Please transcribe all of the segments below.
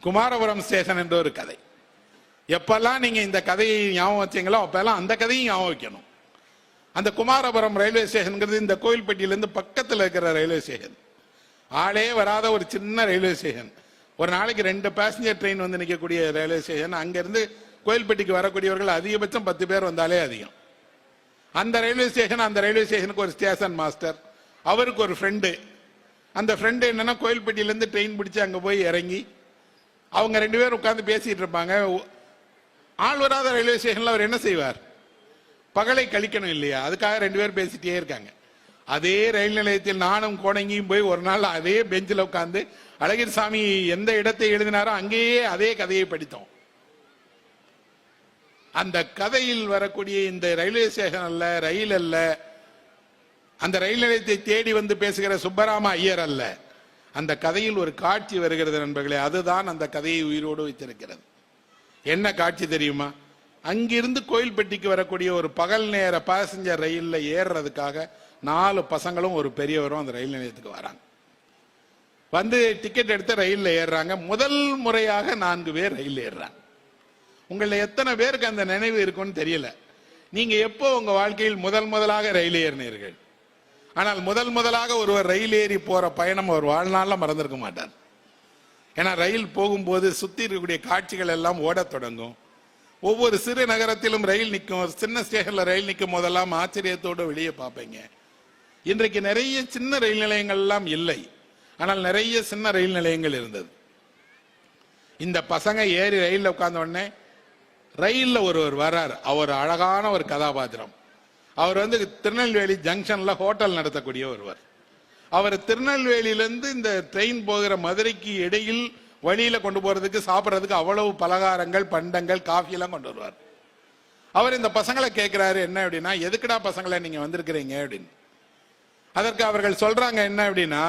Kumarapuram station என்ற ஒரு கதை. எப்பெல்லாம் நீங்க இந்த கதையை ஞாபகம் வச்சீங்களோ அப்பெல்லாம் அந்த கதையும் ஞாபகம் வைக்கணும். அந்த குமாரபுரம் ரயில்வே ஸ்டேஷன் இந்த கோயில்பட்டியிலிருந்து பக்கத்தில் இருக்கிற ரயில்வே ஸ்டேஷன். ஆளே வராத ஒரு சின்ன ரயில்வே ஸ்டேஷன். ஒரு நாளைக்கு 2 பேசஞ்சர் ட்ரெயின் வந்து நிற்கக்கூடிய ரயில்வே ஸ்டேஷன். அங்கிருந்து கோயில்பட்டிக்கு வரக்கூடியவர்கள் அதிகபட்சம் 10 பேர் வந்தாலே அதிகம். அந்த ரயில்வே ஸ்டேஷனுக்கு ஒரு ஸ்டேஷன் மாஸ்டர், அவருக்கு ஒரு ஃப்ரெண்டு. அந்த ஃப்ரெண்டு என்னன்னா கோயில்பட்டியிலேருந்து ட்ரெயின் பிடிச்சி அங்கே போய் இறங்கி அவங்க 2 பேரும் உட்காந்து பேசிட்டு இருப்பாங்க. ஆள் வராத ரயில்வே ஸ்டேஷன்ல அவர் என்ன செய்வார்? பகலை கழிக்கணும் இல்லையா, அதுக்காக 2 பேரும் பேசிட்டே இருக்காங்க. அதே ரயில் நிலையத்தில் நானும் கோணங்கியும் போய் ஒரு நாள் அதே பெஞ்சில் உட்கார்ந்து அழகிர் சாமி எந்த இடத்தை எழுதினாரோ அங்கேயே அதே கதையை படித்தோம். அந்த கதையில் வரக்கூடிய இந்த ரயில்வே ஸ்டேஷன் அல்ல, ரயில் அல்ல, அந்த ரயில் நிலையத்தை தேடி வந்து பேசுகிற சுப்பராம ஐயர் அல்ல. அந்த கதையில் ஒரு காட்சி வருகிறது நண்பர்களே, அதுதான் அந்த கதையை உயிரோடு வைத்திருக்கிறது. என்ன காட்சி தெரியுமா? அங்கிருந்து கோயில்பட்டிக்கு வரக்கூடிய ஒரு பகல் நேர பேசஞ்சர் ரயில்ல ஏறுறதுக்காக 4 பசங்களும் ஒரு பெரியவரும் அந்த ரயில் நிலையத்துக்கு வராங்க. வந்து டிக்கெட் எடுத்து ரயில்ல ஏறுறாங்க. முதல் முறையாக 4 பேர் ரயில் ஏறுறாங்க. உங்களை எத்தனை பேருக்கு அந்த நினைவு இருக்குன்னு தெரியல. நீங்க எப்போ உங்க வாழ்க்கையில் முதலாக ரயில் ஏறினீர்கள்? ஆனால் முதலாக ஒருவர் ரயில் ஏறி போற பயணம் ஒரு வாழ்நாளில் மறந்திருக்க மாட்டார். ஏன்னா ரயில் போகும்போது சுத்தி இருக்கக்கூடிய காட்சிகள் எல்லாம் ஓடத் தொடங்கும். ஒவ்வொரு சிறு நகரத்திலும் ரயில் நிற்கும். சின்ன ஸ்டேஷன்ல ரயில் நிற்கும் போதெல்லாம் ஆச்சரியத்தோடு வெளியே பார்ப்பீங்க. இன்றைக்கு நிறைய சின்ன ரயில் நிலையங்கள் எல்லாம் இல்லை, ஆனால் நிறைய சின்ன ரயில் நிலையங்கள் இருந்தது. இந்த பசங்க ஏறி ரயில்ல உட்கார்ந்த உடனே ரயில்ல ஒருவர் வர்றார். அவர் அழகான ஒரு கதாபாத்திரம். அவர் வந்து திருநெல்வேலி ஜங்ஷன்ல ஹோட்டல் நடத்தக்கூடிய ஒருவர். அவர் திருநெல்வேலியிலிருந்து இந்த ட்ரெயின் போகிற மதுரைக்கு இடையில் வழியில கொண்டு போறதுக்கு சாப்பிட்றதுக்கு அவ்வளவு பலகாரங்கள், பண்டங்கள், காஃபி எல்லாம் கொண்டு வருவார். அவர் இந்த பசங்களை கேட்கிறாரு, என்ன அப்படின்னா, எதுக்குடா பசங்களை நீங்க வந்திருக்கிறீங்க அப்படின்னு. அதற்கு அவர்கள் சொல்றாங்க, என்ன அப்படின்னா,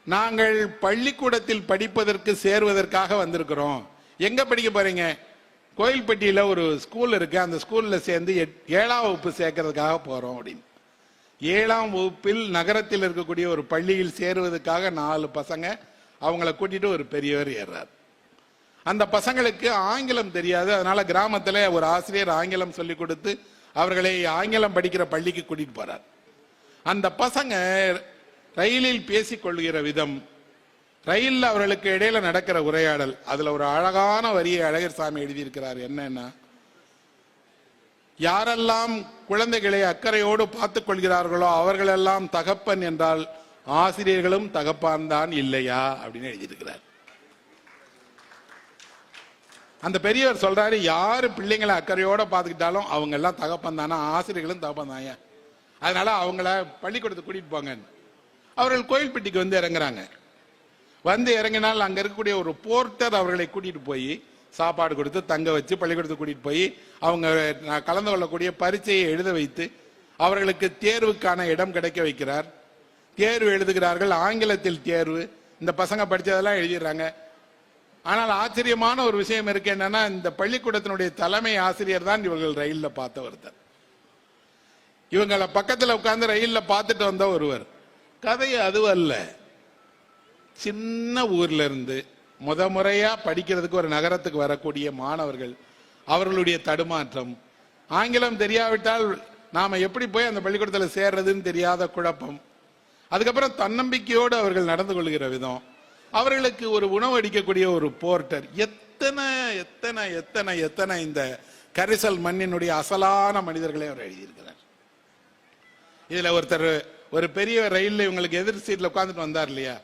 நாங்கள் பள்ளிக்கூடத்தில் படிப்பதற்கு சேருவதற்காக வந்திருக்கிறோம். எங்க படிக்க போறீங்க? கோயில்பட்டியில ஒரு ஸ்கூல் இருக்கு, அந்த ஸ்கூல்ல சேர்ந்து 7ஆம் வகுப்பு சேர்க்கறதுக்காக போறோம் அப்படின்னு. 7ஆம் வகுப்பில் நகரத்தில் இருக்கக்கூடிய ஒரு பள்ளியில் சேருவதற்காக 4 பசங்க அவங்களை கூட்டிட்டு ஒரு பெரியவர் ஏறார். அந்த பசங்களுக்கு ஆங்கிலம் தெரியாது. அதனால கிராமத்துல ஒரு ஆசிரியர் ஆங்கிலம் சொல்லி கொடுத்து அவர்களை ஆங்கிலம் படிக்கிற பள்ளிக்கு கூட்டிட்டு போறார். அந்த பசங்க ரயிலில் பேசிக் கொள்கிற விதம், ரயில்ல அவர்களுக்கு இடையில நடக்கிற உரையாடல், அதுல ஒரு அழகான வரியை அழகர் சாமி எழுதியிருக்கிறார். என்னன்னா, யாரெல்லாம் குழந்தைகளை அக்கறையோடு பார்த்துக் கொள்கிறார்களோ அவர்களெல்லாம் தகப்பன் என்றால் ஆசிரியர்களும் தகப்பான் தான் இல்லையா அப்படின்னு எழுதியிருக்கிறார். அந்த பெரியவர் சொல்றாரு, யாரு பிள்ளைங்களை அக்கறையோட பார்த்துக்கிட்டாலும் அவங்க எல்லாம் தகப்பன் தானா, ஆசிரியர்களும் தகப்பன் தாயா, அதனால அவங்கள பள்ளிக்கூடத்துக்கு கூட்டிட்டு போங்க. அவர்கள் கோயில்பட்டிக்கு வந்து இறங்குறாங்க. வந்து இறங்கினால் அங்க இருக்கக்கூடிய ஒரு போர்ட்டர் அவர்களை கூட்டிட்டு போய் சாப்பாடு கொடுத்து தங்க வச்சு பள்ளிக்கூடத்துக்கு கூட்டிட்டு போய் அவங்க கலந்து கொள்ளக்கூடிய பரீட்சையை எழுத வைத்து அவர்களுக்கு தேர்வுக்கான இடம் கிடைக்க வைக்கிறார். தேர்வு எழுதுகிறார்கள். ஆங்கிலத்தில் தேர்வு. இந்த பசங்க படிச்சதெல்லாம் எழுதிடுறாங்க. ஆனால் ஆச்சரியமான ஒரு விஷயம் இருக்கு. என்னன்னா, இந்த பள்ளிக்கூடத்தினுடைய தலைமை ஆசிரியர் தான் இவர்கள் ரயில்ல பார்த்த ஒருத்தர். இவங்களை பக்கத்தில் உட்கார்ந்து ரயில்ல பார்த்துட்டு வந்த ஒருவர். கதை அது அல்ல. சின்ன ஊர்ல இருந்து முறையா படிக்கிறதுக்கு ஒரு நகரத்துக்கு வரக்கூடிய மாணவர்கள், அவர்களுடைய தடுமாற்றம், ஆங்கிலம் தெரியாவிட்டால் நாம எப்படி போய் அந்த பள்ளிக்கூடத்தில் சேர்றதுன்னு தெரியாத குழப்பம், அதுக்கப்புறம் தன்னம்பிக்கையோடு அவர்கள் நடந்து கொள்கிற விதம், அவர்களுக்கு ஒரு உணவு அளிக்கக்கூடிய ஒரு போர்ட்டர், எத்தனை எத்தனை எத்தனை எத்தனை இந்த கரிசல் மண்ணினுடைய அசலான மனிதர்களை அவர் எழுதியிருக்கிறார். இதுல ஒருத்தர் ஒரு பெரிய ரயில்ல இவங்களுக்கு எதிர் சீட்ல உட்கார்ந்துட்டு வந்தார் இல்லையா,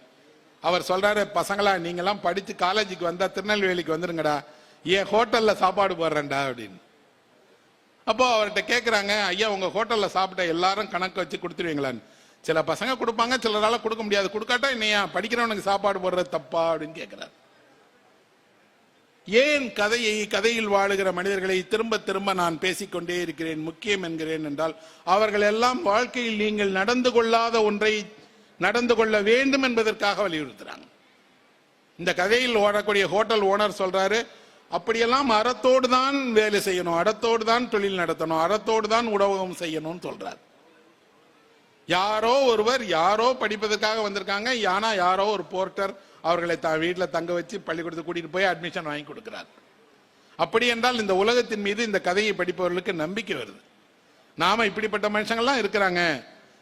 அவர் சொல்றாரு, பசங்களா நீங்கெல்லாம் படிச்சு காலேஜுக்கு வந்தா திருநெல்வேலிக்கு வந்துருங்கடா, ஏன் ஹோட்டல்ல சாப்பாடு போடுறேன்டா அப்படின்னு. அப்போ அவர்கிட்ட கேட்கிறாங்க, ஐயா உங்க ஹோட்டல்ல சாப்பிட்ட எல்லாரும் கணக்கு வச்சு கொடுத்துருவீங்களான்னு. சில பசங்க கொடுப்பாங்க, சிலரால கொடுக்க முடியாது. கொடுக்காட்டா என்னையா படிக்கிறவனுக்கு சாப்பாடு போடுறது தப்பா அப்படின்னு கேட்கிறார். ஏன் கதையில் வாழுகிற மனிதர்களை திரும்ப திரும்ப நான் பேசிக்கொண்டே இருக்கிறேன், முக்கியம் என்கிறேன் என்றால், அவர்கள் எல்லாம் வாழ்க்கையில் நீங்கள் நடந்து கொள்ளாத ஒன்றை நடந்து கொள்ள வேண்டும் என்பதற்காக வலியுறுத்துறாங்க. இந்த கதையில் ஓடக்கூடிய ஹோட்டல் ஓனர் சொல்றாரு, அப்படியெல்லாம் அறத்தோடு தான் வேலை செய்யணும், அறத்தோடு தான் தொழில் நடத்தணும், அறத்தோடு தான் உணவகம் செய்யணும்னு சொல்றாரு. யாரோ ஒருவர் யாரோ படிப்பதற்காக வந்திருக்காங்க, ஆனா யாரோ ஒரு போர்ட்டர் அவர்களை வீட்டில் தங்க வச்சு பள்ளிக்கூடத்துக்கு கூட்டிட்டு போய் அட்மிஷன் வாங்கி கொடுக்கிறார். அப்படி என்றால் இந்த உலகத்தின் மீது இந்த கதையை படிப்பவர்களுக்கு நம்பிக்கை வருது. நாம இப்படிப்பட்ட மனுஷங்கள்லாம் இருக்கிறாங்க,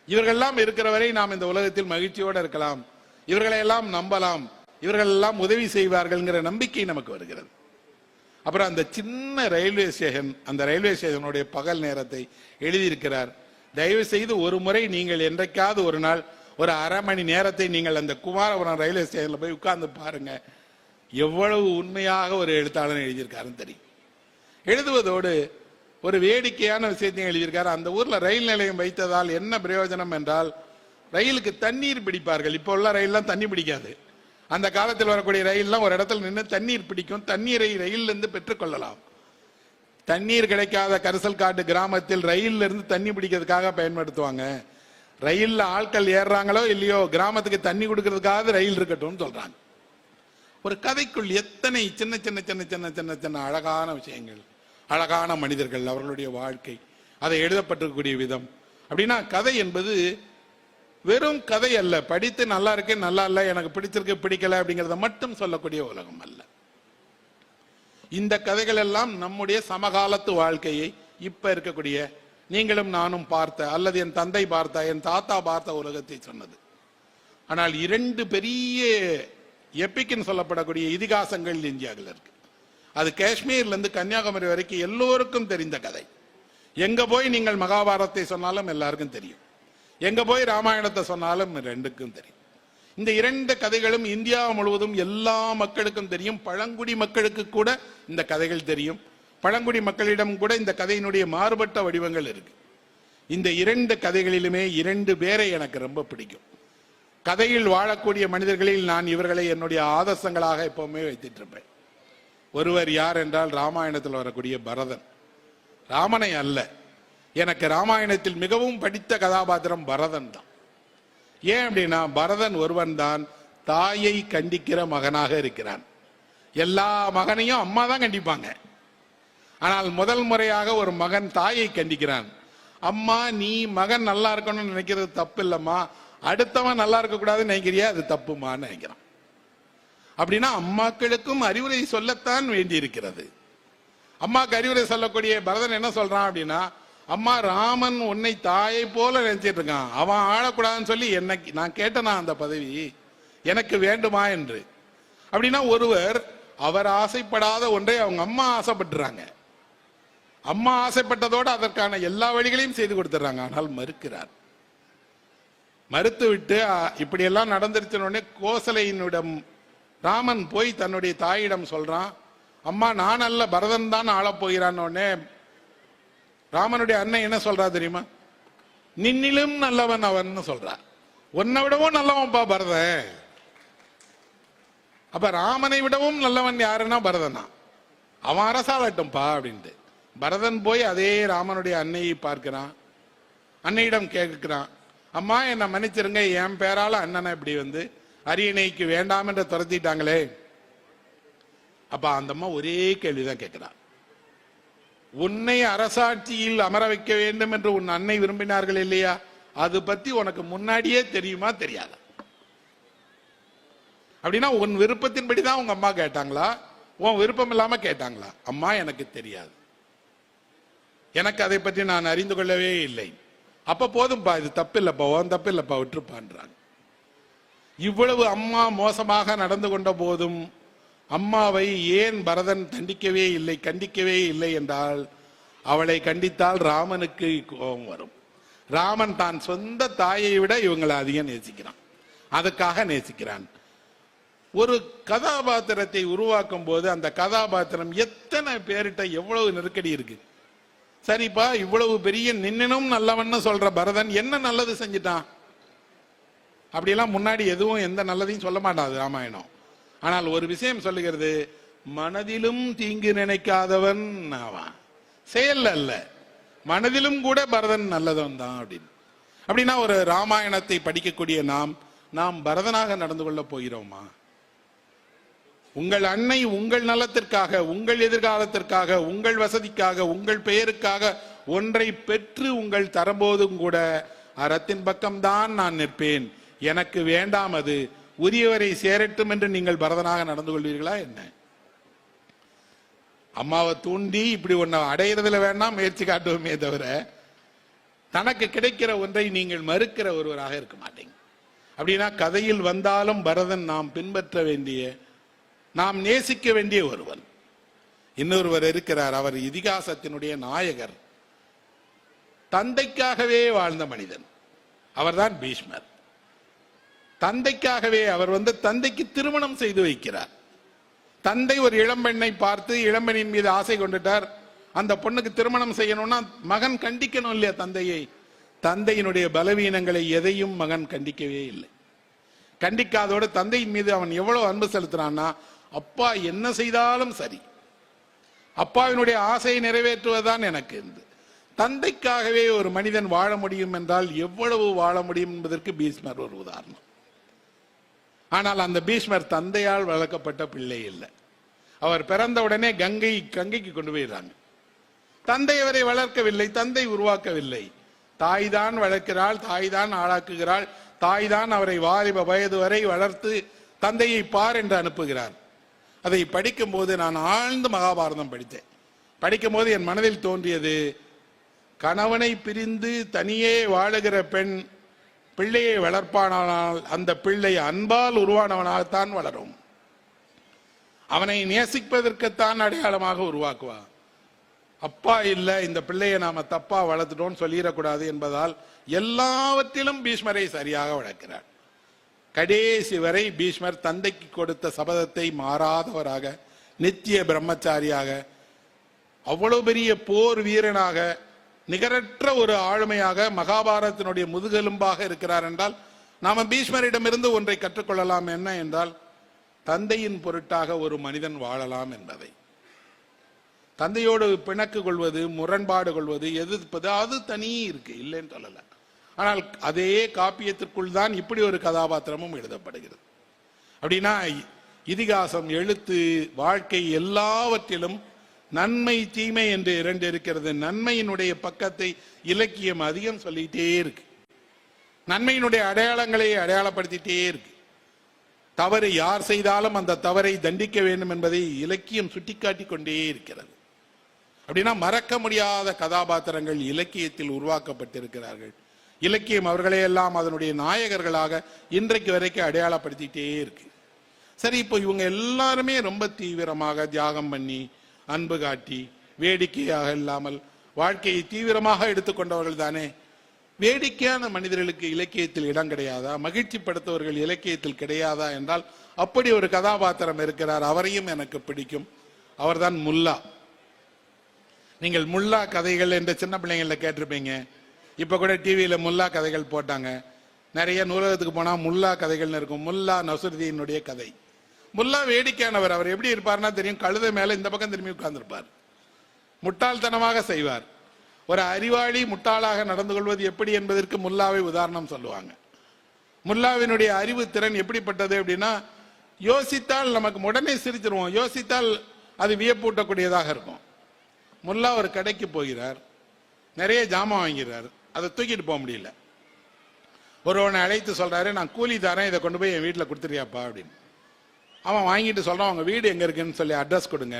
இவர்கள்லாம் இருக்கிற வரை நாம் இந்த உலகத்தில் மகிழ்ச்சியோடு இருக்கலாம், இவர்களை எல்லாம் நம்பலாம், இவர்கள் எல்லாம் உதவி செய்வார்கள்ங்கிற நம்பிக்கை நமக்கு வருகிறது. அப்புறம் அந்த சின்ன ரயில்வே ஸ்டேஷன், அந்த ரயில்வே ஸ்டேஷனுடைய பகல் நேரத்தை எழுதியிருக்கிறார். தயவு செய்து ஒரு முறை நீங்கள் என்றைக்காவது ஒரு நாள் ஒரு அரை மணி நேரத்தை நீங்கள் அந்த குமாரபுரம் ரயில்வே ஸ்டேஷன்ல போய் உட்கார்ந்து பாருங்க, எவ்வளவு உண்மையாக ஒரு எழுத்தாளர் எழுதியிருக்காருன்னு தெரியும். எழுதுவதோடு ஒரு வேடிக்கையான விஷயத்தையும் எழுதியிருக்காரு. அந்த ஊர்ல ரயில் நிலையம் வைத்ததால் என்ன பிரயோஜனம் என்றால், ரயிலுக்கு தண்ணீர் பிடிப்பார்கள். இப்போ உள்ள ரயில்லாம் தண்ணி பிடிக்காது. அந்த காலத்தில் வரக்கூடிய ரயில்லாம் ஒரு இடத்துல நின்று தண்ணீர் பிடிக்கும். தண்ணீரை ரயிலில் இருந்து பெற்றுக்கொள்ளலாம். தண்ணீர் கிடைக்காத கரிசல் காட்டு கிராமத்தில் ரயில்ல இருந்து தண்ணி பிடிக்கிறதுக்காக பயன்படுத்துவாங்க. ரயில்ல ஆட்கள் ஏறுறாங்களோ இல்லையோ, கிராமத்துக்கு தண்ணி கொடுக்கறதுக்காக ரயில் இருக்கட்டும் சொல்றாங்க. ஒரு கதைக்குள் எத்தனை சின்ன சின்ன சின்ன சின்ன சின்ன சின்ன அழகான விஷயங்கள், அழகான மனிதர்கள், அவர்களுடைய வாழ்க்கை, அதை எழுதப்பட்டிருக்கக்கூடிய விதம். அப்படின்னா கதை என்பது வெறும் கதை அல்ல, படித்து நல்லா இருக்கு நல்லா இல்ல, எனக்கு பிடிச்சிருக்கு பிடிக்கல அப்படிங்கறத மட்டும் சொல்லக்கூடிய உலகம் அல்ல. இந்த கதைகள் எல்லாம் நம்முடைய சமகாலத்து வாழ்க்கையை, இப்ப இருக்கக்கூடிய நீங்களும் நானும் பார்த்த, அல்லது என் தந்தை பார்த்த, என் தாத்தா பார்த்த உலகத்தை சொன்னது. ஆனால் இரண்டு பெரிய எப்பிக்னு சொல்லப்படக்கூடிய இதிகாசங்கள் இந்தியாவில் இருக்கு. அது காஷ்மீர்ல இருந்து கன்னியாகுமரி வரைக்கும் எல்லோருக்கும் தெரிந்த கதை. எங்க போய் நீங்கள் மகாபாரதத்தை சொன்னாலும் எல்லாருக்கும் தெரியும், எங்க போய் ராமாயணத்தை சொன்னாலும் ரெண்டுக்கும் தெரியும். இந்த இரண்டு கதைகளும் இந்தியா முழுவதும் எல்லா மக்களுக்கும் தெரியும். பழங்குடி மக்களுக்கு கூட இந்த கதைகள் தெரியும். பழங்குடி மக்களிடம் கூட இந்த கதையினுடைய மாறுபட்ட வடிவங்கள் இருக்கு. இந்த இரண்டு கதைகளிலுமே இரண்டு பேரை எனக்கு ரொம்ப பிடிக்கும். கதையில் வாழக்கூடிய மனிதர்களில் நான் இவர்களை என்னுடைய ஆதர்சங்களாக எப்பவுமே வைத்துட்டு இருப்பேன். ஒருவர் யார் என்றால் ராமாயணத்தில் வரக்கூடிய பரதன். ராமனை அல்ல, எனக்கு ராமாயணத்தில் மிகவும் படித்த கதாபாத்திரம் பரதன் தான். ஏன் அப்படின்னா, பரதன் ஒருவன் தான் தாயை கண்டிக்கிற மகனாக இருக்கிறான். எல்லா மகனையும் அம்மா தான் கண்டிப்பாங்க. ஆனால் முதல் முறையாக ஒரு மகன் தாயை கண்டிக்கிறான். அம்மா, நீ மகன் நல்லா இருக்கணும்னு நினைக்கிறது தப்பு இல்லம்மா, அடுத்தவன் நல்லா இருக்க கூடாதுன்னு நினைக்கிறியா, அது தப்புமான்னு நினைக்கிறான். அப்படின்னா அம்மாக்களுக்கும் அறிவுரை சொல்லத்தான் வேண்டி இருக்கிறது. அம்மாக்கு அறிவுரை சொல்லக்கூடிய பரதன் என்ன சொல்றான் அப்படின்னா, அம்மா, ராமன் உன்னை தாயை போல நினைச்சிட்டு இருக்கான், அவன் ஆளக்கூடாதுன்னு சொல்லி என்னைக்கு நான் கேட்டனா அந்த பதவி எனக்கு வேண்டுமா என்று. அப்படின்னா ஒருவர் அவர் ஆசைப்படாத ஒன்றை அவங்க அம்மா ஆசைப்பட்டுறாங்க. அம்மா ஆசைப்பட்டதோடு அதற்கான எல்லா வழிகளையும் செய்து கொடுத்துறாங்க. ஆனால் மறுக்கிறார். மறுத்து விட்டு இப்படியெல்லாம் நடந்துருச்சுன்னு கோசலையினிடம் ராமன் போய் தன்னுடைய தாயிடம் சொல்றான், அம்மா, நான் அல்ல பரதன் தான் ஆளப் போகிறான்னு. ராமனுடைய அண்ணன் என்ன சொல்றா தெரியுமா, நின்னிலும் நல்லவன் அவன் சொல்றா. உன்னை விடவும் நல்லவன்பா பரதன். அப்ப ராமனை விடவும் நல்லவன் யாருன்னா பரதனா, அவன் அரசாளட்டும்பா அப்படின்ட்டு. பரதன் போய் அதே ராமனுடைய அன்னையை பார்க்கிறான். அன்னையிடம் கேட்கிறான், அம்மா என்ன மன்னிச்சிருங்க, என் பேரால அண்ணனை இப்படி அரியணைக்கு வேண்டாம் என்று துரத்திட்டாங்களே. அப்ப அந்த அம்மா ஒரே கேள்விதான் கேட்கிறான், உன்னை அரசாட்சியில் அமர வைக்க வேண்டும் என்று உன் அன்னை விரும்பினார்கள் இல்லையா, அது பத்தி உனக்கு முன்னாடியே தெரியுமா தெரியாதா? அப்படின்னா உன் விருப்பத்தின்படிதான் உங்க அம்மா கேட்டாங்களா, உன் விருப்பம் இல்லாம கேட்டாங்களா? அம்மா, எனக்கு தெரியாது, எனக்கு அதை பற்றி நான் அறிந்து கொள்ளவே இல்லை. அப்ப போதும்பா, இது தப்பு இல்லப்பா, உன் தப்பு இல்லப்பா, விட்டுருப்பான்றாங்க. இவ்வளவு அம்மா மோசமாக நடந்து கொண்ட போதும் அம்மாவை ஏன் பரதன் தண்டிக்கவே இல்லை, கண்டிக்கவே இல்லை என்றால், அவளை கண்டித்தால் ராமனுக்கு கோபம் வரும். ராமன் தான் சொந்த தாயை விட இவங்களை அதிகம் நேசிக்கிறான், அதுக்காக நேசிக்கிறான். ஒரு கதாபாத்திரத்தை உருவாக்கும் போது அந்த கதாபாத்திரம் எத்தனை பேரிட்ட எவ்வளவு நெருக்கடி இருக்கு. சரிப்பா, இவ்வளவு பெரிய நின்னும் நல்லவன்னு சொல்ற பரதன் என்ன நல்லது செஞ்சிட்டான்? அப்படியெல்லாம் முன்னாடி எதுவும் எந்த நல்லதையும் சொல்ல மாட்டாது ராமாயணம். ஆனால் ஒரு விஷயம் சொல்லுகிறது, மனதிலும் தீங்கு நினைக்காதவன் அவன், செயல் அல்ல, மனதிலும் கூட பரதன் நல்லவன் தான் அப்படின்னு. அப்படின்னா ஒரு ராமாயணத்தை படிக்கக்கூடிய நாம் பரதனாக நடந்து கொள்ள போகிறோமா? உங்கள் அன்னை உங்கள் நலத்திற்காக, உங்கள் எதிர்காலத்திற்காக, உங்கள் வசதிக்காக, உங்கள் பெயருக்காக ஒன்றை பெற்று உங்கள் தரம்போதும் கூட அறத்தின் பக்கம்தான் நான் நிற்பேன், எனக்கு வேண்டாம், அது உரியவரை சேரட்டும் என்று நீங்கள் பரதனாக நடந்து கொள்வீர்களா என்ன? அம்மாவை தூண்டி இப்படி ஒன்ன அடையிறதுல வேண்டாம் முயற்சி காட்டுவோமே தவிர தனக்கு கிடைக்கிற ஒன்றை நீங்கள் மறுக்கிற ஒருவராக இருக்க மாட்டீங்க. அப்படின்னா கதையில் வந்தாலும் பரதன் நாம் பின்பற்ற வேண்டிய, நாம் நேசிக்க வேண்டிய ஒருவன். இன்னொருவர் இருக்கிறார், அவர் இதிகாசத்தினுடைய நாயகர், தந்தைக்காகவே வாழ்ந்த மனிதன், அவர்தான் பீஷ்மர். தந்தைக்காகவே அவர் தந்தைக்கு திருமணம் செய்து வைக்கிறார். தந்தை ஒரு இளம்பெண்ணை பார்த்து இளம்பெண்ணின் மீது ஆசை கொண்டுட்டார். அந்த பொண்ணுக்கு திருமணம் செய்யணும்னா மகன் கண்டிக்கணும் இல்லையா தந்தையை? தந்தையினுடைய பலவீனங்களை எதையும் மகன் கண்டிக்கவே இல்லை. கண்டிக்காதோடு தந்தையின் மீது அவன் எவ்வளவு அன்பு செலுத்துறான்னா, அப்பா என்ன செய்தாலும் சரி, அப்பாவினுடைய ஆசையை நிறைவேற்றுவதுதான் எனக்கு. தந்தைக்காகவே ஒரு மனிதன் வாழ முடியும் என்றால் எவ்வளவு வாழ முடியும் என்பதற்கு பீஷ்மர் ஒரு உதாரணம். ஆனால் அந்த பீஷ்மர் தந்தையால் வளர்க்கப்பட்ட பிள்ளை இல்லை. அவர் பிறந்த உடனே கங்கைக்கு கொண்டு போயிடுறாங்க. தந்தை அவரை வளர்க்கவில்லை, தந்தை உருவாக்கவில்லை. தாய் தான் வளர்க்கிறாள், தாய் தான் ஆளாக்குகிறாள், தாய் தான் அவரை வாலிப வயது வரை வளர்த்து தந்தையை பார் என்று அனுப்புகிறார். அதை படிக்கும் போது நான் ஆழ்ந்து மகாபாரதம் படித்தேன். படிக்கும் போது என் மனதில் தோன்றியது, கணவனை பிரிந்து தனியே வாழுகிற பெண் பிள்ளையை வளர்ப்பானால் அந்த பிள்ளை அன்பால் உருவானவனாகத்தான் வளரும். அவனை நேசிப்பதற்குத்தான் அடையாளமாக உருவாக்குவா. அப்பா இல்ல, இந்த பிள்ளையை நாம தப்பா வளர்த்துட்டோம் சொல்லிடக்கூடாது என்பதால் எல்லாவற்றிலும் பீஷ்மரை சரியாக வளர்க்கிறார். கடைசி வரை பீஷ்மர் தந்தைக்கு கொடுத்த சபதத்தை மாறாதவராக, நித்திய பிரம்மச்சாரியாக, அவ்வளவு பெரிய போர் வீரனாக, நிகரற்ற ஒரு ஆளுமையாக, மகாபாரதத்தினுடைய முதுகெலும்பாக இருக்கிறார் என்றால் நாம பீஷ்மரிடமிருந்து ஒன்றை கற்றுக்கொள்ளலாம். என்ன என்றால், தந்தையின் பொருட்டாக ஒரு மனிதன் வாழலாம் என்பதை. தந்தையோடு பிணக்கு கொள்வது, முரண்பாடு கொள்வது, எதிர்ப்பது, அது தனி இருக்கு, இல்லைன்னு சொல்லல. ஆனால் அதே காப்பியத்திற்குள் தான் இப்படி ஒரு கதாபாத்திரமும் எழுதப்படுகிறது. அப்படின்னா இதிகாசம், எழுத்து, வாழ்க்கை எல்லாவற்றிலும் நன்மை தீமை என்று இரண்டு இருக்கிறது. நன்மையினுடைய பக்கத்தை இலக்கியம் அதிகம் சொல்லிட்டே இருக்கு. நன்மையினுடைய அடையாளங்களை அடையாளப்படுத்திட்டே இருக்கு. தவறு யார் செய்தாலும் அந்த தவறை தண்டிக்க வேண்டும் என்பதை இலக்கியம் சுட்டிக்காட்டி கொண்டே இருக்கிறது. அப்படின்னா மறக்க முடியாத கதாபாத்திரங்கள் இலக்கியத்தில் உருவாக்கப்பட்டிருக்கிறார்கள். இலக்கியம் அவர்களையெல்லாம் அதனுடைய நாயகர்களாக இன்றைக்கு வரைக்கும் அடையாளப்படுத்திட்டே இருக்கு. சரி, இப்போ இவங்க எல்லாருமே ரொம்ப தீவிரமாக தியாகம் பண்ணி, அன்பு காட்டி, வேடிக்கையாக இல்லாமல் வாழ்க்கையை தீவிரமாக எடுத்துக்கொண்டவர்கள் தானே. வேடிக்கையான மனிதர்களுக்கு இலக்கியத்தில் இடம் கிடையாதா? மகிழ்ச்சி படுத்தவர்கள் இலக்கியத்தில் கிடையாதா என்றால் அப்படி ஒரு கதாபாத்திரம் இருக்கிறார். அவரையும் எனக்கு பிடிக்கும். அவர்தான் முல்லா. நீங்கள் முல்லா கதைகள் என்று சின்ன பிள்ளைங்கள கேட்டிருப்பீங்க. இப்ப கூட டிவியில முல்லா கதைகள் போட்டாங்க. நிறைய நூலகத்துக்கு போனா முல்லா கதைகள்னு இருக்கும். முல்லா நசுருதீனுடைய கதை. முல்லா வேடிக்கையானவர். அவர் எப்படி இருப்பார்னா தெரியும், கழுதை மேல இந்த பக்கம் திரும்பி உட்கார்ந்துருப்பார். முட்டாள்தனமாக செய்வார். ஒரு அறிவாளி முட்டாளாக நடந்து கொள்வது எப்படி என்பதற்கு முல்லாவை உதாரணம் சொல்லுவாங்க. முல்லாவினுடைய அறிவு திறன் எப்படிப்பட்டது அப்படின்னா, யோசித்தால் நமக்கு உடனே சிரிச்சிருவோம், யோசித்தால் அது வியப்பூட்டக்கூடியதாக இருக்கும். முல்லா ஒரு கடைக்கு போகிறார், நிறைய ஜாமான் வாங்கிறார், அதை தூக்கிட்டு போக முடியல. ஒருவனை அழைத்து சொல்றாரு, நான் கூலி தரேன், இதை கொண்டு போய் என் வீட்டில் கொடுத்துறியாப்பா அப்படின்னு. அவன் வாங்கிட்டு சொல்றான், அவங்க வீடு எங்க இருக்குன்னு சொல்லி அட்ரஸ் கொடுங்க.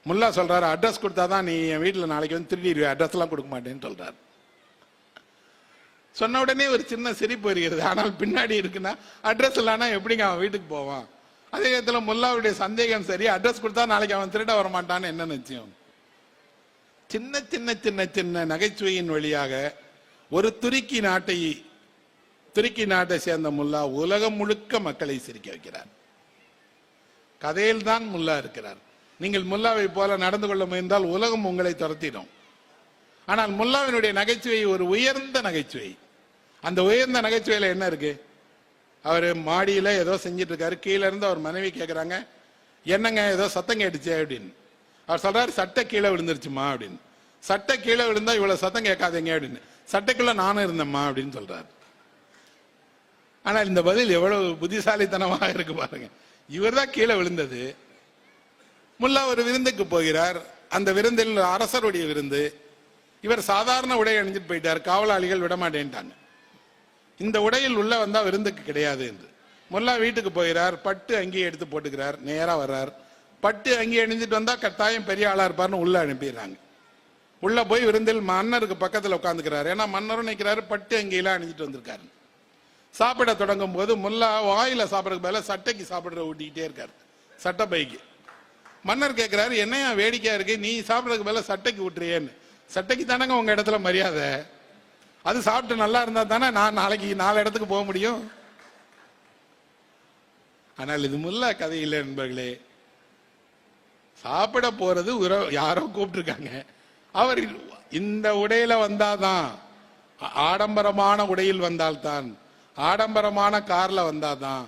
முல்லா சொல்றாரு, அட்ரஸ் கொடுத்தாதான் நீ என் வீட்டில் நாளைக்கு திருடிடுவே, அட்ரஸ் எல்லாம் கொடுக்க மாட்டேன்னு சொல்றாரு. சொன்ன உடனே ஒரு சின்ன சிரிப்பு வருகிறது. ஆனால் பின்னாடி இருக்குன்னா, அட்ரஸ் இல்லைன்னா எப்படிங்க அவன் வீட்டுக்கு போவான்? அதே நேரத்தில் முல்லாவுடைய சந்தேகம் சரி, அட்ரஸ் கொடுத்தா நாளைக்கு அவன் திருட வரமாட்டான்னு என்ன நிச்சயம்? சின்ன சின்ன சின்ன சின்ன நகைச்சுவையின் வழியாக ஒரு துருக்கி நாட்டை சேர்ந்த முல்லா உலகம் முழுக்க மக்களை சிரிக்க வைக்கிறார். கதையில் தான் முல்லா இருக்கிறார். நீங்கள் முல்லாவை போல நடந்து கொள்ள முயன்றால் உலகம் உங்களை துரத்திடும். ஆனால் முல்லாவினுடைய நகைச்சுவை ஒரு உயர்ந்த நகைச்சுவை. அந்த உயர்ந்த நகைச்சுவையில என்ன இருக்கு? அவர் மாடியில ஏதோ செஞ்சிட்டு இருக்காரு. கீழே இருந்து அவர் மனைவி கேட்கிறாங்க, என்னங்க ஏதோ சத்தம் கேட்டுச்சு அப்படின்னு. அவர் சொல்றாரு, சட்டை கீழே விழுந்துருச்சுமா அப்படின்னு. சட்டை கீழே விழுந்தா இவ்வளவு சத்தம் கேட்காதீங்க அப்படின்னு. சட்டைக்குள்ள நானும் இருந்தேம்மா அப்படின்னு சொல்றாரு. ஆனால் இந்த பதில் எவ்வளவு புத்திசாலித்தனமாக இருக்கு பாருங்க. இவர் தான் கீழே விழுந்தது. முல்லா ஒரு விருந்துக்கு போகிறார். அந்த விருந்தில் அரசருடைய விருந்து. இவர் சாதாரண உடை அணிஞ்சிட்டு போயிட்டார். காவலாளிகள் விடமாட்டேன்ட்டாங்க. இந்த உடையில் உள்ள வந்தா விருந்துக்கு கிடையாது என்று. முல்லா வீட்டுக்கு போகிறார், பட்டு அங்கேயே எடுத்து போட்டுக்கிறார், நேரா வர்றார். பட்டு அங்கேயே அணிஞ்சிட்டு வந்தா கட்டாயம் பெரிய ஆளா இருப்பார்னு உள்ள அனுப்பிடுறாங்க. உள்ள போய் விருந்தில் மன்னருக்கு பக்கத்தில் உட்காந்துக்கிறார். ஏன்னா மன்னரும் நிற்கிறாரு, பட்டு அங்கேயெல்லாம் அணிஞ்சிட்டு வந்திருக்காரு. சாப்பிட தொடங்கும் போது முல்லா வாயில சாப்பிடறதுக்கு பதிலாக சட்டைக்கு சாப்பிடுற ஊட்டிக்கிட்டே இருக்காரு, சட்டை பைக்கு. மன்னர் கேட்கிறாரு, என்னையா வேடிக்கையா இருக்கு, நீ சாப்பிடறதுக்கு பதிலாக சட்டைக்கு ஊட்டுறியேன்னு. சட்டைக்கு தானங்க உங்க இடத்துல மரியாதை, அது சாப்பிட்டு நல்லா இருந்தா தானே நான் நாளைக்கு 4 இடத்துக்கு போக முடியும். ஆனால் இது முல்லா கதை இல்லை நண்பர்களே. சாப்பிட போறது யாரோ கூப்பிட்டுருக்காங்க, அவர் இந்த உடையில வந்தாதான், ஆடம்பரமான உடையில் வந்தால்தான், ஆடம்பரமான கார்ல வந்தாதான்,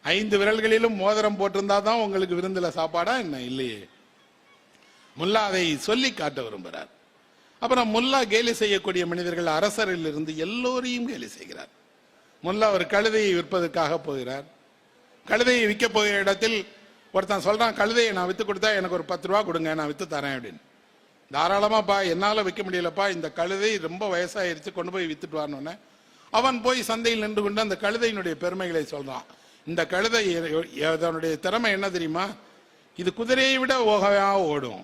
5 விரல்களிலும் மோதிரம் போட்டிருந்தா தான் உங்களுக்கு விருந்துல சாப்பாடா என்ன? இல்லையே. முல்லா அதை சொல்லி காட்ட விரும்புகிறார். அப்புறம் முல்லா கேலி செய்யக்கூடிய மனிதர்கள் அரசரில் இருந்து எல்லோரையும் கேலி செய்கிறார். முல்லா ஒரு கழுதையை விற்பதற்காக போகிறார். கழுதையை விற்க போகிற இடத்தில் ஒருத்தன் சொல்றான், கழுதையை நான் வித்து கொடுத்தா எனக்கு ஒரு 10 ரூபா கொடுங்க, நான் வித்து தரேன் அப்படின்னு. தாராளமாப்பா, என்னால விற்க முடியலப்பா, இந்த கழுதை ரொம்ப வயசாயிருச்சு, கொண்டு போய் வித்துட்டு வரணும்னு அவன் போய் சந்தையில் நின்று கொண்டு அந்த கழுதையினுடைய பெருமைகளை சொல்றான். இந்த கழுதை அதனுடைய திறமை என்ன தெரியுமா, இது குதிரையை விட ஓகவா ஓடும்,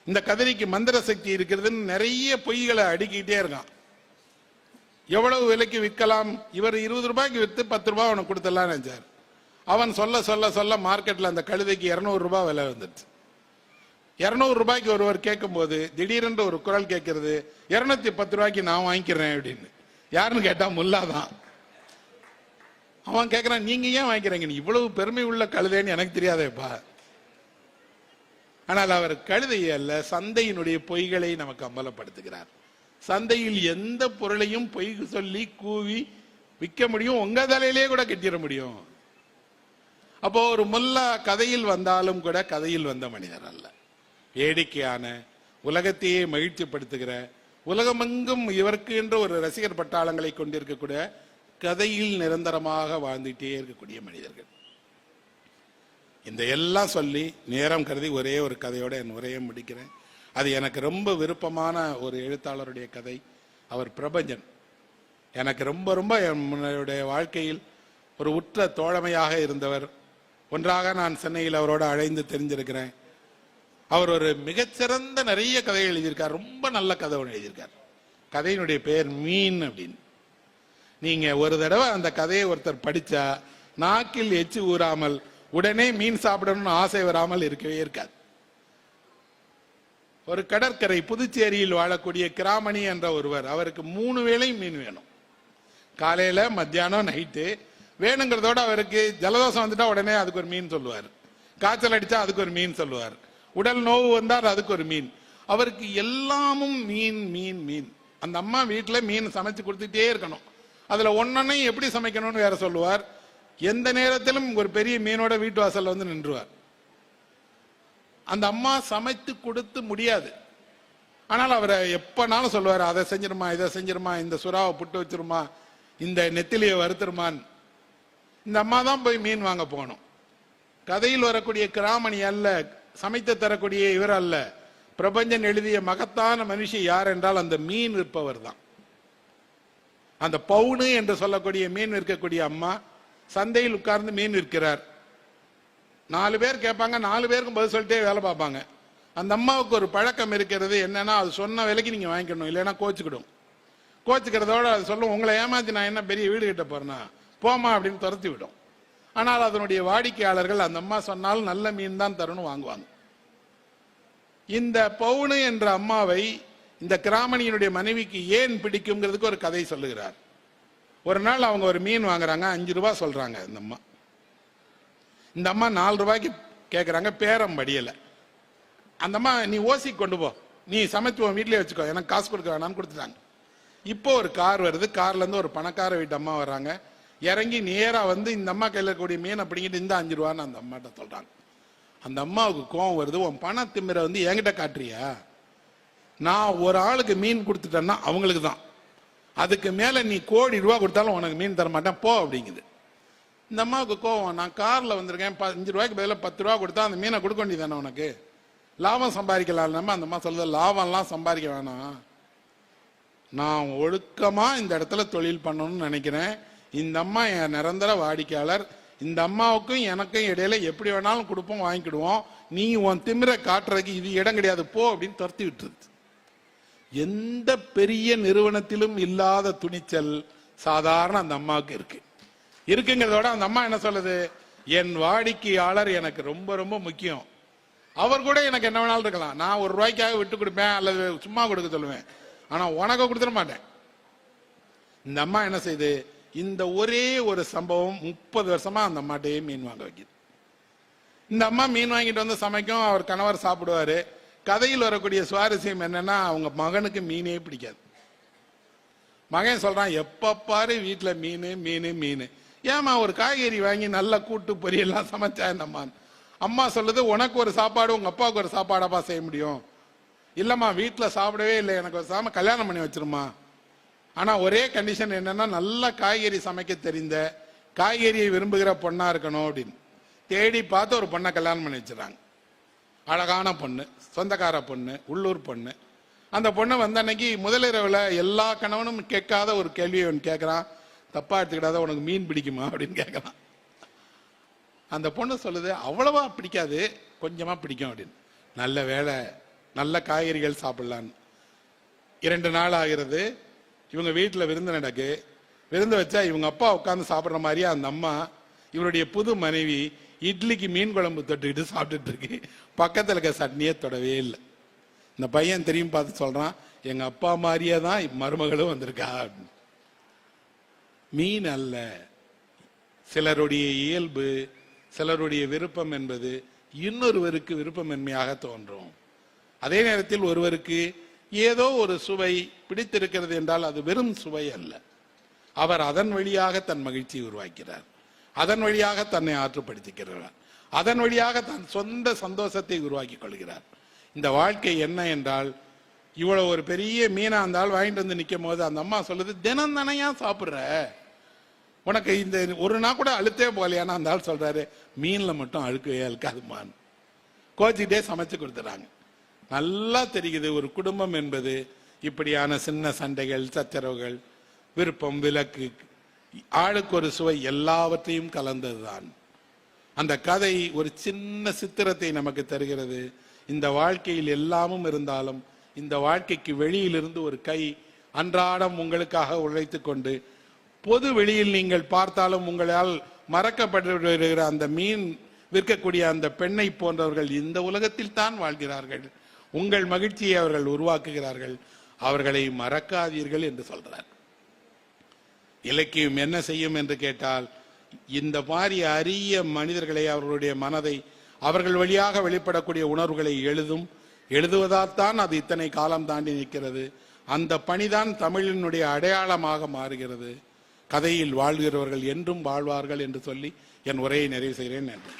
இந்த கதிரைக்கு மந்திர சக்தி இருக்கிறதுன்னு நிறைய பொய்களை அடுக்கிட்டே இருக்கான். எவ்வளவு விலைக்கு விற்கலாம், இவர் 20 ரூபாய்க்கு விற்று 10 ரூபாய் அவனுக்கு கொடுத்துடலாம் நினைச்சார். அவன் சொல்ல சொல்ல சொல்ல மார்க்கெட்ல அந்த கழுதைக்கு 200 ரூபாய் விலை வந்துடுச்சு. 200 ரூபாய்க்கு ஒருவர் கேட்கும் போது திடீரென்று ஒரு குரல் கேட்கிறது, 210 ரூபாய்க்கு நான் வாங்கிக்கிறேன் அப்படின்னு. யாருன்னு கேட்டா முல்லா தான். அவன் கேட்கிறான், நீங்க ஏன் வாங்கிக்கிறீங்க, நீ இவ்வளவு பெருமை உள்ள கழுதைன்னு எனக்கு தெரியாதேப்பா. ஆனால் அவர் கழுதையை அல்ல, சந்தையினுடைய பொய்களை நமக்கு அம்பலப்படுத்துகிறார். சந்தையில் எந்த பொருளையும் பொய் சொல்லி கூவி விற்க முடியும், உங்க தலையிலே கூட கட்டிட முடியும். அப்போ ஒரு முல்லா கதையில் வந்தாலும் கூட கதையில் வந்த மனிதர் அல்ல, வேடிக்கையான, உலகத்தையே மகிழ்ச்சிப்படுத்துகிற, உலகமெங்கும் இவருக்கு என்று ஒரு ரசிகர் பட்டாளங்களை கொண்டிருக்கக்கூடிய, கதையில் நிரந்தரமாக வாழ்ந்துட்டே இருக்கக்கூடிய மனிதர்கள். இந்த எல்லாம் சொல்லி நேரம் கருதி ஒரே ஒரு கதையோட என் உரையை முடிக்கிறேன். அது எனக்கு ரொம்ப விருப்பமான ஒரு எழுத்தாளருடைய கதை. அவர் பிரபஞ்சன். எனக்கு ரொம்ப ரொம்ப என்னுடைய வாழ்க்கையில் ஒரு உற்ற தோழமையாக இருந்தவர். ஒன்றாக நான் சென்னையில் அவரோட அழைந்து தெரிஞ்சிருக்கிறேன். அவர் ஒரு மிகச்சிறந்த நிறைய கதைகள் எழுதியிருக்கார். ரொம்ப நல்ல கதை ஒன்று எழுதியிருக்கார். கதையினுடைய பெயர் மீன் அப்படின்னு. நீங்க ஒரு தடவை அந்த கதையை ஒருத்தர் படிச்சா நாக்கில் எச்சு ஊறாமல் உடனே மீன் சாப்பிடணும்னு ஆசை வராமல் இருக்கவே இருக்காது. ஒரு கடற்கரை புதுச்சேரியில் வாழக்கூடிய கிராமணி என்ற ஒருவர், அவருக்கு 3 வேளை மீன் வேணும். காலையில, மத்தியானம், நைட்டு வேணுங்கிறதோட அவருக்கு ஜலதோஷம் வந்துட்டா உடனே அதுக்கு ஒரு மீன் சொல்லுவார், காய்ச்சல் அடிச்சா அதுக்கு ஒரு மீன் சொல்லுவார், உடல் நோவு வந்தால் அதுக்கு ஒரு மீன். அவருக்கு எல்லாமும் மீன் மீன் மீன். அந்த அம்மா வீட்டுல மீன் சமைச்சு கொடுத்துட்டே இருக்கணும். அதுல ஒன்னொன்னையும் எப்படி சமைக்கணும்னு வேற சொல்லுவார். எந்த நேரத்திலும் ஒரு பெரிய மீனோட வீட்டு வாசல்ல வந்து நின்றுவார். அந்த அம்மா சமைத்து கொடுத்து முடியாது. ஆனால் அவரை எப்பனாலும் சொல்லுவார், அதை செஞ்சிருமா, இதை செஞ்சிருமா, இந்த சுறாவை புட்டு வச்சிருமா, இந்த நெத்திலியை வறுத்துருமான். இந்த அம்மா தான் போய் மீன் வாங்க போகணும். கதையில் வரக்கூடிய கிராமணி அல்ல, சமைத்து தரக்கூடிய இவர் அல்ல. பிரபஞ்சன் எழுதிய மகத்தான மனுஷி யார் என்றால் அந்த மீன் விற்பவர் தான். அந்த பவுனு என்று சொல்லக்கூடிய மீன் விற்கக்கூடிய அம்மா சந்தையில் உட்கார்ந்து மீன் விற்கிறார். 4 பேர் கேட்பாங்க, 4 பேருக்கும் பதில் சொல்லிட்டே வேலை பார்ப்பாங்க. அந்த அம்மாவுக்கு ஒரு பழக்கம் இருக்கிறது, என்னன்னா அது சொன்ன விலைக்கு நீங்க வாங்கிக்கணும், இல்லைன்னா கோச்சுக்கிடும். கோச்சுக்கிறதோட அது சொல்லும், உங்களை ஏமாத்தி நான் என்ன பெரிய வீடு கட்ட போறேன்னா போமா அப்படின்னு துரத்தி விடும். ஆனால் அதனுடைய வாடிக்கையாளர்கள் அந்த அம்மா சொன்னாலும் நல்ல மீன் தான் தரணும் வாங்குவாங்க. இந்த பவுனு என்ற அம்மாவை இந்த கிராமணியினுடைய மனைவிக்கு ஏன் பிடிக்கும்ங்கிறதுக்கு ஒரு கதை சொல்லுகிறார். ஒரு நாள் அவங்க ஒரு மீன் வாங்குறாங்க, 5 ரூபாய் சொல்றாங்க. இந்த அம்மா 4 ரூபாய்க்கு கேட்கறாங்க, பேரம் படியல. அந்த அம்மா, நீ ஓசி கொண்டு போ, நீ சமைச்சு உன் வீட்லயே வச்சுக்கோ, எனக்கு காசு கொடுக்க வேணாம்னு கொடுத்துட்டாங்க. இப்போ ஒரு கார் வருது, கார்ல இருந்து ஒரு பணக்கார வீட்டு அம்மா வர்றாங்க. இறங்கி நேரா வந்து இந்த அம்மா கையில் இருக்கக்கூடிய மீன் அப்படிங்கிட்டு இந்த 5 ரூபான்னு அந்த அம்மாட்ட சொல்றாங்க. அந்த அம்மாவுக்கு கோபம் வருது, உன் பண திமிரை வந்து என்கிட்ட காட்டுறியா, நான் ஒரு ஆளுக்கு மீன் கொடுத்துட்டேன்னா அவங்களுக்கு தான், அதுக்கு மேல நீ கோடி ரூபா கொடுத்தாலும் உனக்கு மீன் தர மாட்டேன் போ அப்படிங்குது. இந்த அம்மாவுக்கு கோவம், நான் கார்ல வந்திருக்கேன், 5 ரூபாய்க்கு பதிலாக 10 ரூபா கொடுத்தா அந்த மீனை கொடுக்க வேண்டியதானே, உனக்கு லாபம் சம்பாதிக்கலாம். அந்த அம்மா சொல்லுது, லாபம்லாம் சம்பாதிக்க வேணாம், நான் ஒழுக்கமா இந்த இடத்துல தொழில் பண்ணணும்னு நினைக்கிறேன். இந்த அம்மா என் நிரந்தர வாடிக்கையாளர். இந்த அம்மாவுக்கும் எனக்கும் இடையில எப்படி வேணாலும் கொடுப்போம், வாங்கிக்கிடுவோம். நீ உன் திமிர காட்டுறதுக்கு இது இடம் கிடையாது, போ அப்படின்னு துரத்தி விட்டுருது. எந்த பெரிய நிறுவனத்திலும் இல்லாத துணிச்சல் சாதாரண அந்த அம்மாவுக்கு இருக்குங்கிறதோட அந்த அம்மா என்ன சொல்லுது, என் வாடிக்கையாளர் எனக்கு ரொம்ப ரொம்ப முக்கியம். அவர் கூட எனக்கு என்ன வேணாலும் இருக்கலாம், நான் ₹1 விட்டு கொடுப்பேன் அல்லது சும்மா கொடுக்க சொல்லுவேன், ஆனா உனக்கு கொடுத்துட மாட்டேன். இந்த அம்மா என்ன செய்யுது, இந்த ஒரே ஒரு சம்பவம் 30 வருஷமா அந்த அம்மாட்டையே மீன் வாங்க வைக்குது. இந்த அம்மா மீன் வாங்கிட்டு வந்து சமைக்கும், அவர் கணவர் சாப்பிடுவாரு. கதையில் வரக்கூடிய சுவாரஸ்யம் என்னன்னா, அவங்க மகனுக்கு மீனே பிடிக்காது. மகன் சொல்றான், எப்ப பாரு வீட்டுல மீன் மீன் மீன், ஏமா ஒரு காய்கறி வாங்கி நல்ல கூட்டு பொரியெல்லாம் சமைச்சா என்னம்மா. அம்மா சொல்லுது, உனக்கு ஒரு சாப்பாடு உங்க அப்பாவுக்கு ஒரு சாப்பாடாப்பா செய்ய முடியும். இல்லம்மா வீட்டுல சாப்பிடவே இல்லை, எனக்கு ஒரு சாம கல்யாணம் பண்ணி வச்சிருமா. ஆனா ஒரே கண்டிஷன் என்னன்னா, நல்ல காய்கறி சமைக்க தெரிந்த காய்கறியை விரும்புகிற பொண்ணா இருக்கணும் அப்படின்னு தேடி பார்த்து ஒரு பொண்ணை கல்யாணம் பண்ணி வச்சிடறாங்க. அழகான பொண்ணு, சொந்தக்கார பொண்ணு, உள்ளூர் பொண்ணு. அந்த பொண்ணு வந்த அன்னைக்கு முதலிரவுல எல்லா கணவனும் கேட்காத ஒரு கேள்வியை அவன் கேட்கறான், தப்பா எடுத்துக்கிடாத உனக்கு மீன் பிடிக்குமா அப்படின்னு கேட்கறான். அந்த பொண்ணு சொல்லுது, அவ்வளவா பிடிக்காது, கொஞ்சமா பிடிக்கும் அப்படின்னு. நல்ல வேலை, நல்ல காய்கறிகள் சாப்பிடலான்னு. 2 நாள் ஆகிறது, இவங்க வீட்டுல விருந்து நடக்கு. விருந்து வச்சா இவங்க அப்பா உட்காந்து சாப்பிட்ற மாதிரியே அந்த அம்மா இவருடைய புது மனைவி இட்லிக்கு மீன் குழம்பு தொட்டுக்கிட்டு சாப்பிட்டுட்டு இருக்கு. பக்கத்துல இருக்க சட்னியே தொடவே இல்லை. இந்த பையன் தெரியும் பார்த்து சொல்றான், எங்க அப்பா மாதிரியே தான் மருமகளும் வந்திருக்கா. மீன் அல்ல, சிலருடைய இயல்பு, சிலருடைய விருப்பம் என்பது இன்னொருவருக்கு விருப்பமின்மையாக தோன்றும். அதே நேரத்தில் ஒருவருக்கு ஏதோ ஒரு சுவை பிடித்திருக்கிறது என்றால் அது வெறும் சுவை அல்ல. அவர் அதன் வழியாக தன் மகிழ்ச்சியை உருவாக்கிறார், அதன் வழியாக தன்னை ஆற்றுப்படுத்திக்கிறார், அதன் வழியாக தன் சொந்த சந்தோஷத்தை உருவாக்கி கொள்கிறார். இந்த வாழ்க்கை என்ன என்றால், இவ்வளவு ஒரு பெரிய மீனா இருந்தால் வாங்கிட்டு வந்து நிற்கும் போது அந்த அம்மா சொல்லுது, தினம் தானையா சாப்பிட்ற, உனக்கு இந்த ஒரு நாள் கூட அழுத்தே போகலையானா அந்த ஆள் சொல்றாரு, மீன்ல மட்டும் அழுக்கவே அழுக்காதுமான்னு கோச்சிக்கிட்டே சமைச்சு கொடுத்துறாங்க. நல்லா தெரியுது, ஒரு குடும்பம் என்பது இப்படியான சின்ன சண்டைகள், சச்சரவுகள், விருப்பம், விலக்கு, ஆளுக்கு ஒரு சுவை, எல்லாவற்றையும் கலந்ததுதான். அந்த கதை ஒரு சின்ன சித்திரத்தை நமக்கு தருகிறது. இந்த வாழ்க்கையில் எல்லாமும் இருந்தாலும் இந்த வாழ்க்கைக்கு வெளியிலிருந்து ஒரு கை அன்றாடம் உங்களுக்காக உழைத்து கொண்டு, பொது வெளியில் நீங்கள் பார்த்தாலும் உங்களால் மறக்கப்பட்டு வருகிற அந்த மீன் விற்கக்கூடிய அந்த பெண்ணை போன்றவர்கள் இந்த உலகத்தில் தான் வாழ்கிறார்கள். உங்கள் மகிழ்ச்சியை அவர்கள் உருவாக்குகிறார்கள், அவர்களை மறக்காதீர்கள் என்று சொல்றார். இலக்கியம் என்ன செய்யும் என்று கேட்டால், இந்த மாதிரி அரிய மனிதர்களை, அவர்களுடைய மனதை, அவர்கள் வழியாக வெளிப்படக்கூடிய உணர்வுகளை எழுதுவதால் தான் அது இத்தனை காலம் தாண்டி நிற்கிறது. அந்த பணிதான் தமிழினுடைய அடையாளமாக மாறுகிறது. கதையில் வாழ்கிறவர்கள் என்றும் வாழ்வார்கள் என்று சொல்லி என் உரையை நிறைவு செய்கிறேன். நன்றி.